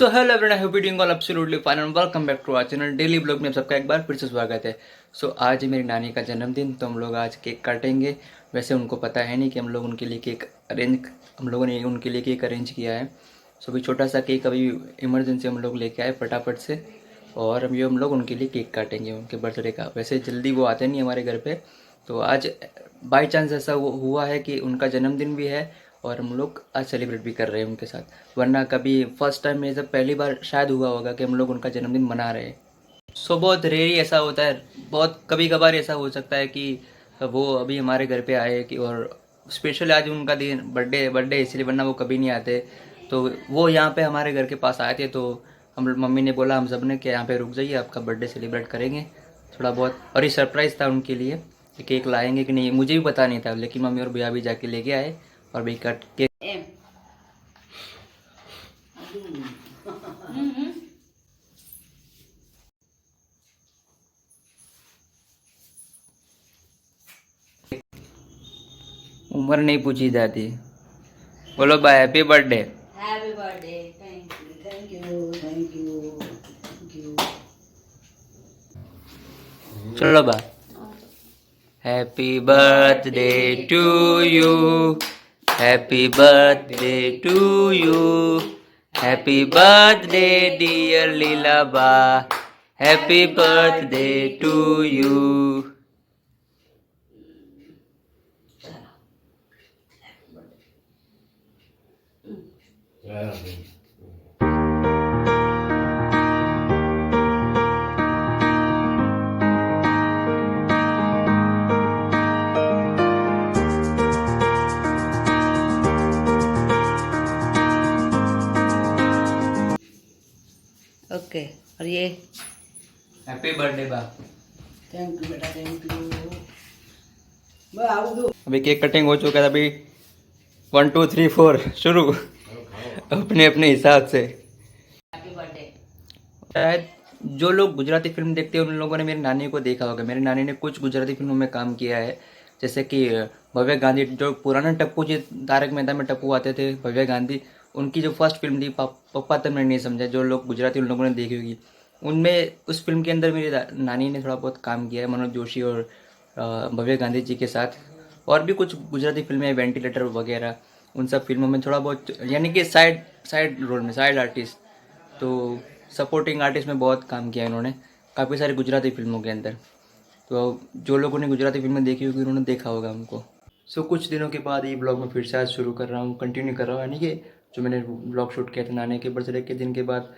So hello everyone, I hope you doing all absolutely fine and welcome back to our channel daily blog में आप सबका एक बार फिर से स्वागत है। सो आज है मेरी नानी का जन्मदिन, तो हम लोग आज केक काटेंगे। वैसे उनको पता है नहीं कि हम लोग उनके लिए केक हम लोगों ने उनके लिए केक अरेंज किया है। सो अभी छोटा सा केक अभी इमरजेंसी हम लोग लेके आए फटाफट से, और अभी हम लोग उनके लिए केक काटेंगे उनके बर्थडे का। वैसे जल्दी वो आते नहीं हमारे घर पे, तो आज बाई चांस ऐसा हुआ है कि उनका जन्मदिन भी है और हम लोग आज सेलिब्रेट भी कर रहे हैं उनके साथ। वरना कभी फर्स्ट टाइम में जब पहली बार शायद हुआ होगा कि हम लोग उनका जन्मदिन मना रहे हैं। सो बहुत रेयरली ऐसा होता है, बहुत कभी कभार ऐसा हो सकता है कि वो अभी हमारे घर पे आए कि, और स्पेशल आज उनका दिन बर्थडे बर्थडे इसलिए, वरना वो कभी नहीं आते। तो वो यहाँ पे हमारे घर के पास आए थे, तो हम मम्मी ने बोला हम सब ने कि यहाँ पे रुक जाइए, आपका बर्थडे सेलिब्रेट करेंगे थोड़ा बहुत। और ये सरप्राइज़ था उनके लिए कि केक लाएंगे कि नहीं, मुझे भी पता नहीं था, लेकिन मम्मी और भैया भी जाके लेके आए और भाई कट केक। उम्र नहीं पूछी जाती। बोलो bye, happy birthday. Happy birthday. Thank you thank you thank you thank you. चलो बा। Happy birthday to you, happy birthday to you, happy birthday dear Leelaba, happy birthday to you. Okay, और ये happy birthday बा। Thank you बेटा, thank you. मैं आऊँ दो। अभी केक कटिंग हो चुका है, अभी 1 2 3 4 शुरू अपने अपने हिसाब से। Happy birthday. शायद जो लोग गुजराती फिल्म देखते हैं उन लोगों ने मेरी नानी को देखा होगा। मेरी नानी ने कुछ गुजराती फिल्मों में काम किया है, जैसे कि भव्य गांधी, जो पुराना टप्पू जी तारक मेहता में टप्पू आते थे, भव्य गांधी, उनकी जो फर्स्ट फिल्म थी पप्पा तब मैंने नहीं समझा, जो लोग गुजराती उन लोगों ने देखी होगी। उनमें उस फिल्म के अंदर मेरी नानी ने थोड़ा बहुत काम किया है मनोज जोशी और भव्य गांधी जी के साथ। और भी कुछ गुजराती फिल्में, वेंटिलेटर वगैरह, उन सब फिल्मों में थोड़ा बहुत, यानी कि साइड साइड रोल में, साइड आर्टिस्ट, तो सपोर्टिंग आर्टिस्ट में बहुत काम किया इन्होंने काफ़ी सारी गुजराती फिल्मों के अंदर। तो जो लोगों ने गुजराती फिल्में देखी होगी उन्होंने देखा होगा हमको। सो कुछ दिनों के बाद ये ब्लॉग में फिर से आज शुरू कर रहा हूँ, कंटिन्यू कर रहा हूँ, यानी कि जो मैंने ब्लॉग शूट किया था नानी के बर्थडे के दिन के बाद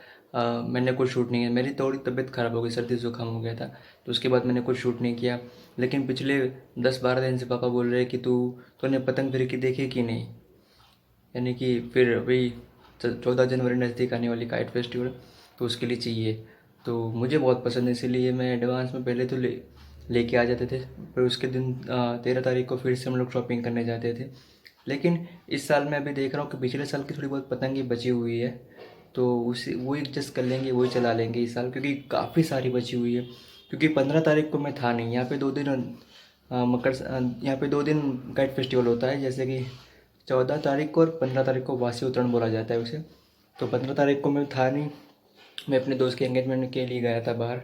मैंने कुछ शूट नहीं किया। मेरी थोड़ी तबीयत ख़राब हो गई, सर्दी जुकाम हो गया था, तो उसके बाद मैंने कुछ शूट नहीं किया। लेकिन पिछले 10-12 दिन से पापा बोल रहे हैं कि तूने पतंग फिरकी देखी कि नहीं, यानी कि फिर अभी 14 जनवरी नज़दीक आने वाली काइट फेस्टिवल, तो उसके लिए चाहिए। तो मुझे बहुत पसंद है, इसीलिए मैं एडवांस में पहले तो लेके आ जाते थे, फिर उसके दिन 13 तारीख को फिर से हम लोग शॉपिंग करने जाते थे। लेकिन इस साल मैं अभी देख रहा हूँ कि पिछले साल की थोड़ी बहुत पतंगे बची हुई है, तो उसी वही एडजस्ट कर लेंगे, वही चला लेंगे इस साल, क्योंकि काफ़ी सारी बची हुई है। क्योंकि 15 तारीख को मैं था नहीं यहाँ पे, 2 दिन यहाँ पे 2 दिन काइट फेस्टिवल होता है, जैसे कि 14 तारीख को और 15 तारीख को वासी उतरण बोला जाता है उसे। तो 15 तारीख को मैं था नहीं, मैं अपने दोस्त के एंगेजमेंट के लिए गया था बाहर।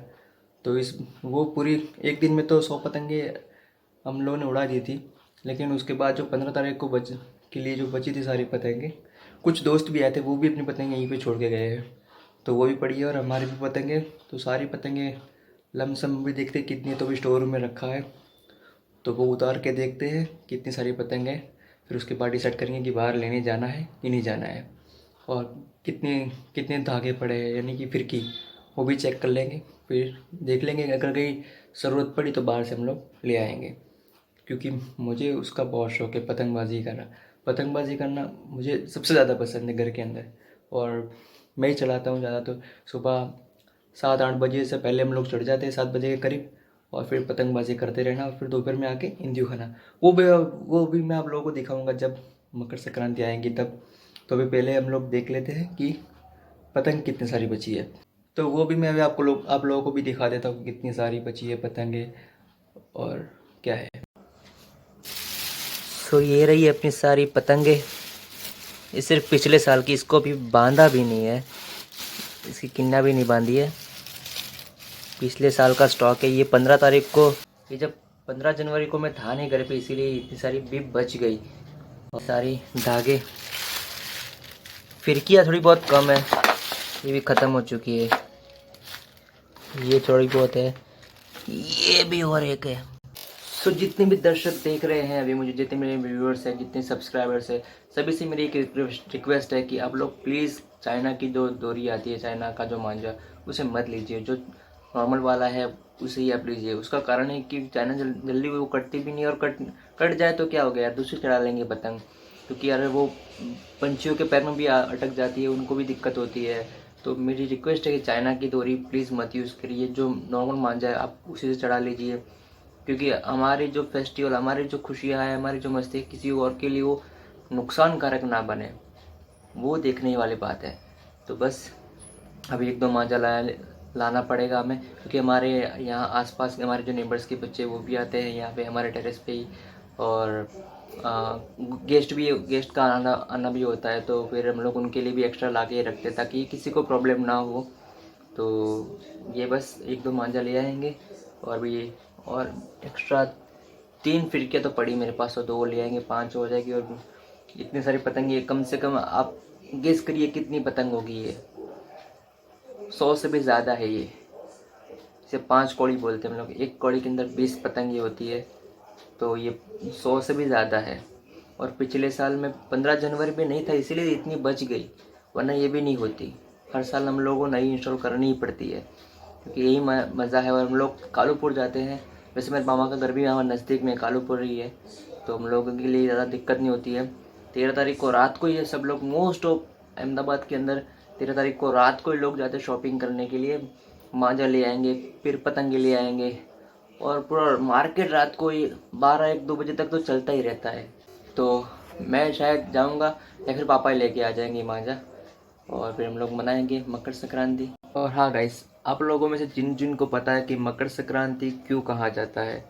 तो वो पूरी एक दिन में तो 100 पतंगे हम लोगों ने उड़ा दी थी। लेकिन उसके बाद जो 15 तारीख को के लिए जो बची थी सारी पतंगे, कुछ दोस्त भी आए थे, वो भी अपनी पतंगे यहीं पे छोड़ के गए हैं, तो वो भी पड़ी है। और हमारी भी पतंगे, तो सारी पतंगे लमसम भी देखते कितनी, तो भी स्टोर रूम में रखा है, तो वो उतार के देखते हैं कितनी सारी पतंग है। फिर उसके बाद डिसाइड करेंगे कि बाहर लेने जाना है कि नहीं जाना है, और कितने कितने धागे पड़े हैं, यानी कि फिरकी, वो भी चेक कर लेंगे। फिर देख लेंगे, अगर कहीं ज़रूरत पड़ी तो बाहर से हम लोग ले आएंगे। क्योंकि मुझे उसका बहुत शौक है, पतंगबाजी करना। पतंगबाजी करना मुझे सबसे ज़्यादा पसंद है घर के अंदर, और मैं ही चलाता हूँ ज़्यादा। तो सुबह 7-8 बजे से पहले हम लोग चढ़ जाते हैं, 7 बजे के करीब, और फिर पतंगबाजी करते रहना, और फिर दोपहर में आके इंदियो खाना। वो भी मैं आप लोगों को दिखाऊंगा जब मकर संक्रांति आएंगी तब। तो अभी पहले हम लोग देख लेते हैं कि पतंग कितनी सारी बची है, तो वो भी मैं अभी आप लोगों को भी दिखा देता हूँ कि कितनी सारी बची है पतंगे और क्या है। सो ये रही अपनी सारी पतंगे, ये सिर्फ पिछले साल की, इसको अभी बांधा भी नहीं है, इसकी किन्ना भी नहीं बांधी है, पिछले साल का स्टॉक है। ये 15 तारीख को, ये जब 15 जनवरी को मैं था नहीं घर पे, इसीलिए इतनी सारी बिप बच गई और सारी धागे। फिरकियाँ थोड़ी बहुत कम है, ये भी ख़त्म हो चुकी है। ये थोड़ी बहुत है, ये भी और एक है। सो जितने भी दर्शक देख रहे हैं अभी मुझे, जितने मेरे व्यूअर्स हैं, जितने सब्सक्राइबर्स हैं, सभी से मेरी एक रिक्वेस्ट है कि आप लोग प्लीज़ चाइना की जो डोरी आती है, चाइना का जो मांझा, उसे मत लीजिए। जो नॉर्मल वाला है उसे ही आप लीजिए। उसका कारण है कि चाइना जल्दी वो कटती भी नहीं, और कट जाए तो क्या हो गया, दूसरी चढ़ा लेंगे पतंग, क्योंकि यार वो पंछियों के पैर में भी अटक जाती है, उनको भी दिक्कत होती है। तो मेरी रिक्वेस्ट है कि चाइना की डोरी प्लीज़ मत यूज़ करिए। जो नॉर्मल मांझा है आप उसी से चढ़ा लीजिए, क्योंकि हमारी जो फेस्टिवल, हमारी जो खुशियाँ हैं, हमारी जो मस्ती है, किसी और के लिए वो नुकसानकारक ना बने, वो देखने वाली बात है। तो बस अभी एक दो मांझा लाना पड़ेगा हमें, क्योंकि हमारे यहाँ आसपास के हमारे जो नेबर्स के बच्चे वो भी आते हैं यहाँ पे हमारे टेरेस पे ही, और गेस्ट का आना भी होता है। तो फिर हम लोग उनके लिए भी एक्स्ट्रा ला के रखते हैं ताकि किसी को प्रॉब्लम ना हो। तो ये बस एक दो मांझा ले आएंगे, और भी और एक्स्ट्रा 3 फिरकियाँ तो पड़ी मेरे पास, तो 2 ले आएंगे, 5 हो जाएगी। और इतनी सारी पतंग, कम से कम आप गेस करिए कितनी पतंग होगी ये। 100 से भी ज़्यादा है ये। इसे 5 कौड़ी बोलते हैं हम लोग। एक कौड़ी के अंदर 20 पतंग ये होती है, तो ये 100 से भी ज़्यादा है। और पिछले साल में 15 जनवरी पे नहीं था, इसीलिए इतनी बच गई, वरना ये भी नहीं होती। हर साल हम लोगों को नई इंस्टॉल करनी ही पड़ती है, क्योंकि यही मज़ा है। और हम लोग कालूपुर जाते हैं, वैसे मेरे मामा का घर भी यहाँ नज़दीक में कालूपुर ही है, तो हम लोगों के लिए ज़्यादा दिक्कत नहीं होती है। 13 तारीख को रात को ही सब लोग, मोस्ट ऑफ अहमदाबाद के अंदर 13 तारीख को रात को ही लोग जाते शॉपिंग करने के लिए। मांझा ले आएंगे, फिर पतंगे ले आएंगे, और पूरा मार्केट रात को ही 12-1-2 बजे तक तो चलता ही रहता है। तो मैं शायद जाऊंगा, या फिर पापा ही लेके आ जाएंगे मांझा, और फिर हम लोग मनाएंगे मकर संक्रांति। और हाँ गाइस, आप लोगों में से जिन जिन को पता है कि मकर संक्रांति क्यों कहा जाता है,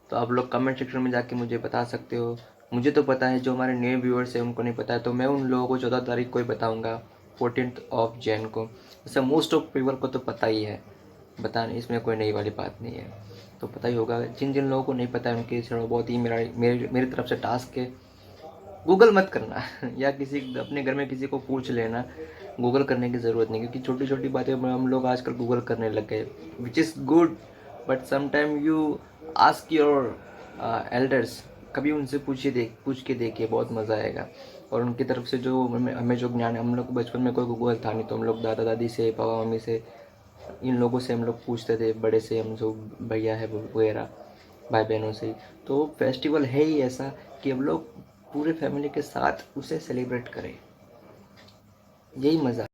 तो आप लोग कमेंट सेक्शन में जाके मुझे बता सकते हो। मुझे तो पता है, जो हमारे नए व्यूअर्स हैं उनको नहीं पता है, तो मैं उन लोगों को 14 तारीख को ही बताऊंगा, 14th ऑफ जैन को। वैसे मोस्ट ऑफ पीपल को तो पता ही है, बताने इसमें कोई नई वाली बात नहीं है, तो पता ही होगा। जिन जिन लोगों को नहीं पता है उनके थोड़ा बहुत ही मेरी तरफ से टास्क है, गूगल मत करना या किसी अपने घर में किसी को पूछ लेना। गूगल करने की ज़रूरत नहीं, क्योंकि छोटी छोटी बातें हम लोग आजकल गूगल करने लग गए, which is good, but sometime you ask your elders. कभी उनसे पूछ के देखिए, बहुत मज़ा आएगा। और उनकी तरफ से जो हमें जो ज्ञान है, हम लोग बचपन में कोई गूगल था नहीं, तो हम लोग दादा दादी से, पापा मम्मी से, इन लोगों से हम लोग पूछते थे, बड़े से, हम जो भैया है वगैरह, भाई बहनों से। तो फेस्टिवल है ही ऐसा कि हम लोग पूरे फैमिली के साथ उसे सेलिब्रेट करें, यही मज़ा।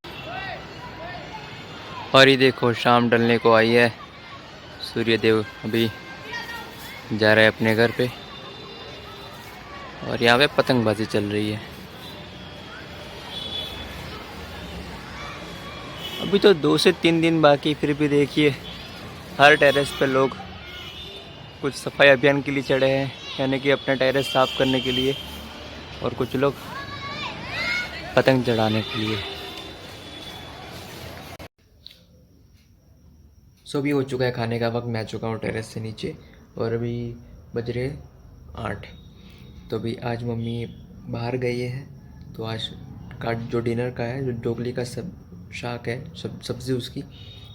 और ये देखो शाम ढलने को आई है, सूर्यदेव अभी जा रहे हैं अपने घर पे, और यहाँ पे पतंगबाजी चल रही है। अभी तो 2 से 3 दिन बाकी, फिर भी देखिए हर टेरेस पे लोग कुछ सफाई अभियान के लिए चढ़े हैं, यानी कि अपना टेरेस साफ करने के लिए, और कुछ लोग पतंग चढ़ाने के लिए। सो अभी हो चुका है खाने का वक्त, मैं आ चुका हूँ टेरेस से नीचे, और अभी बज रहे 8। तो अभी आज मम्मी बाहर गई है, तो आज का जो डिनर का है, जो डोगली का शाक है, सब्ज़ी उसकी,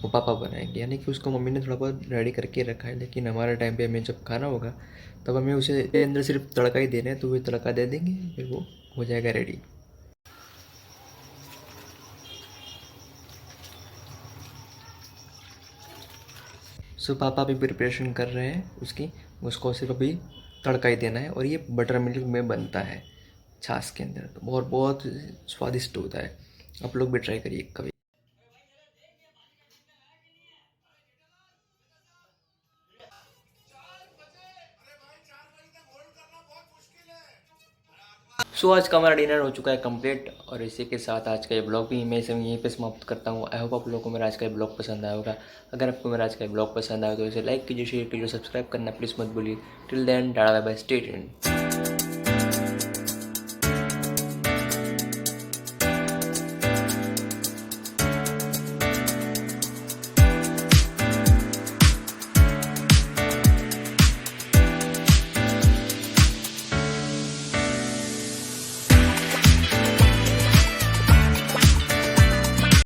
वो पापा बनाएंगे। यानी कि उसको मम्मी ने थोड़ा बहुत रेडी करके रखा है, लेकिन हमारे टाइम पे हमें जब खाना होगा तब हमें उसे अंदर सिर्फ तड़का ही देना है, तो वो तड़का दे देंगे, फिर वो हो जाएगा रेडी। सो पापा अभी प्रिपरेशन कर रहे हैं उसको सिर्फ अभी तड़का ही देना है, और ये बटर मिल्क में बनता है छाछ के अंदर, तो बहुत बहुत स्वादिष्ट होता है। आप लोग भी ट्राई करिए कभी। सो आज का हमारा डिनर हो चुका है कंप्लीट, और इसी के साथ आज का ये ब्लॉग भी मैं इसे यहीं पे समाप्त करता हूँ। आई होप आप लोगों को मेरा आज का ये ब्लॉग पसंद आया होगा। अगर आपको मेरा आज का ये ब्लॉग पसंद आया तो इसे लाइक कीजिए, शेयर कीजिए, सब्सक्राइब करना प्लीज़ मत भूलिए। Till then tata bye bye, stay tuned.